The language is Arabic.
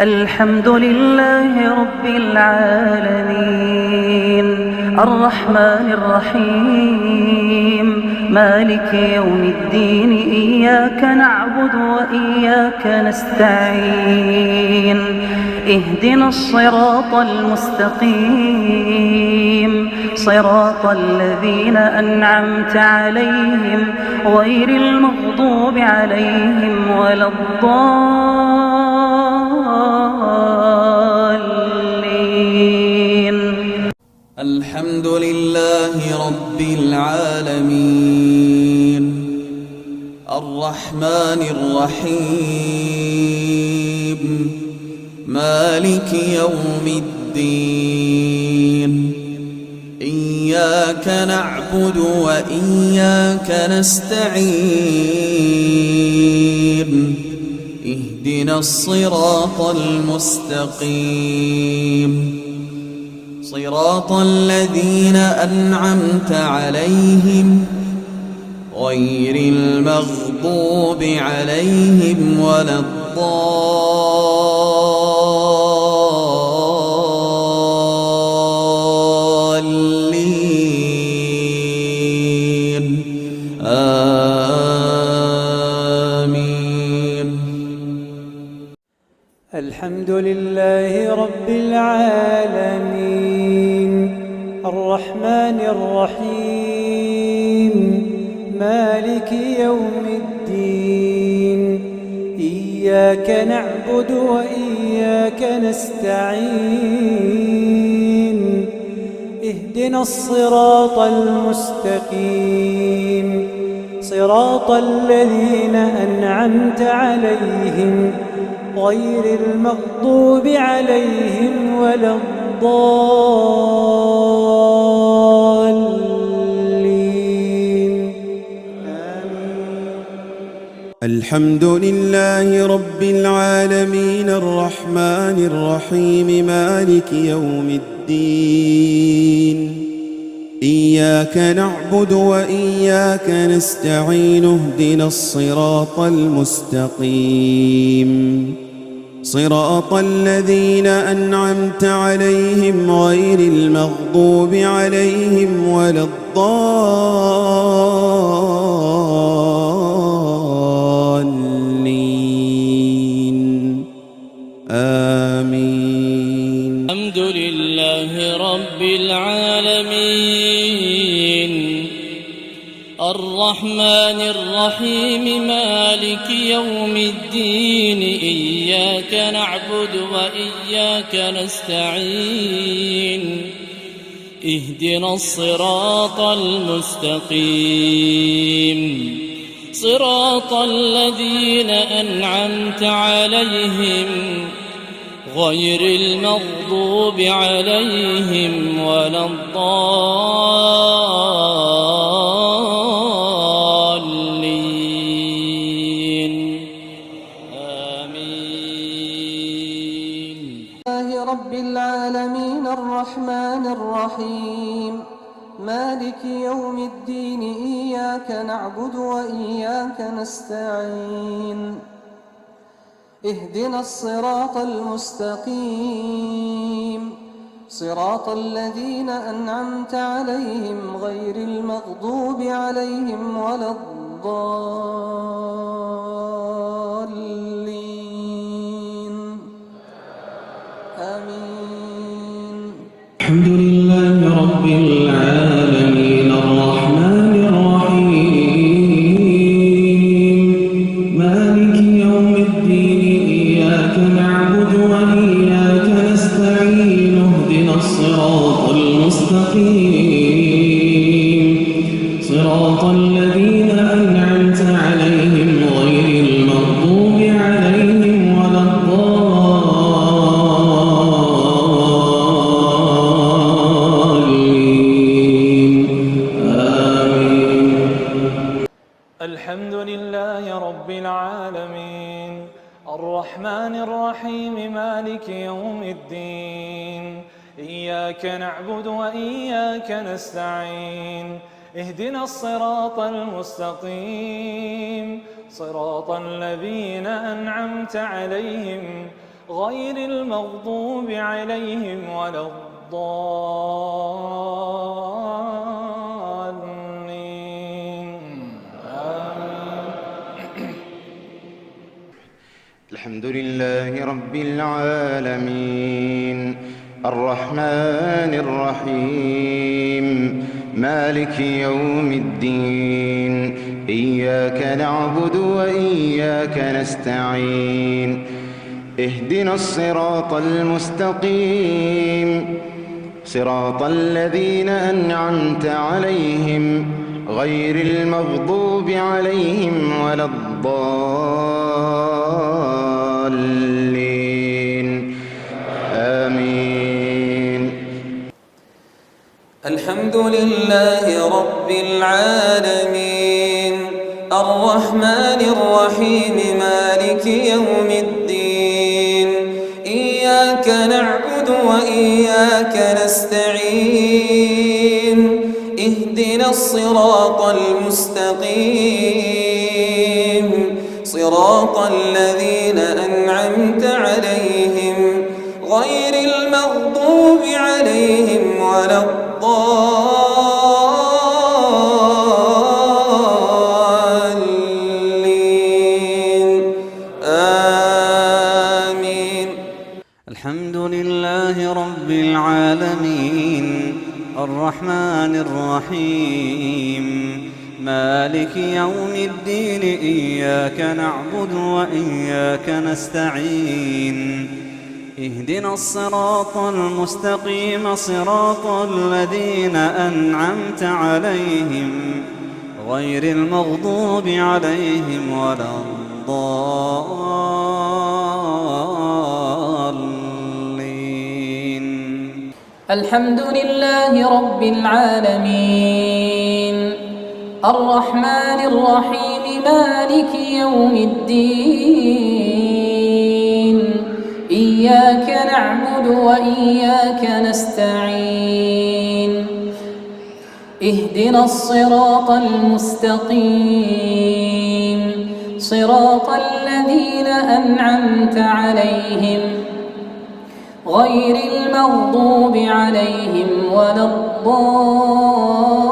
الحمد لله رب العالمين الرحمن الرحيم مالك يوم الدين إياك نعبد وإياك نستعين اهدنا الصراط المستقيم صراط الذين أنعمت عليهم غير المغضوب عليهم ولا الضالين. الحمد لله رب العالمين الرحمن الرحيم مالك يوم الدين إياك نعبد وإياك نستعين اهدنا الصراط المستقيم صراط الذين أنعمت عليهم غير المغضوب عليهم ولا الضالين آمين. الحمد لله رب العالمين الرحمن الرحيم مالك يوم الدين إياك نعبد وإياك نستعين اهدنا الصراط المستقيم صراط الذين أنعمت عليهم غير المغضوب عليهم ولا الضالين آمين. الحمد لله رب العالمين الرحمن الرحيم مالك يوم الدين إياك نعبد وإياك نستعين اهدنا الصراط المستقيم صراط الذين أنعمت عليهم غير المغضوب عليهم ولا الضالين آمين. الحمد لله رب العالمين الرحمن الرحيم مالك يوم الدين إياك نعبد وإياك نستعين اهدنا الصراط المستقيم صراط الذين أنعمت عليهم غير المغضوب عليهم ولا الضالين آمين. الله رب العالمين الرحمن الرحيم مالك يوم الدين إياك نعبد وإياك نستعين اهدنا الصراط المستقيم صراط الذين أنعمت عليهم غير المغضوب عليهم ولا الضالين آمين. الحمد لله رب العالمين الرحمن الرحيم مالك يوم الدين إياك نعبد وإياك نستعين اهدنا الصراط المستقيم صراط الذين أنعمت عليهم غير المغضوب عليهم ولا الضالين آمين. الحمد لله رب العالمين الرحمن الرحيم مالك يوم الدين إياك نعبد وإياك نستعين اهدنا الصراط المستقيم صراط الذين أنعمت عليهم غير المغضوب عليهم ولا الضالين آمين. الحمد لله رب العالمين الرحمن الرحيم مالك يوم الدين إياك نعبد وإياك نستعين اهدنا الصراط المستقيم صراط الذين أنعمت عليهم غير المغضوب عليهم ولا الضالين آمين. الحمد لله رب العالمين الرحمن الرحيم مالك يوم الدين إياك نعبد وإياك نستعين اهدنا الصراط المستقيم صراط الذين أنعمت عليهم غير المغضوب عليهم ولا الضالين آمين. الحمد لله رب العالمين الرحمن الرحيم مالك يوم الدين إياك نعبد وإياك نستعين اهدنا الصراط المستقيم صراط الذين أنعمت عليهم غير المغضوب عليهم ولا الضالين. الحمد لله رب العالمين الرحمن الرحيم مالك يوم الدين إياك نعبد وإياك نستعين اهدنا الصراط المستقيم صراط الذين أنعمت عليهم غير المغضوب عليهم ولا الضالين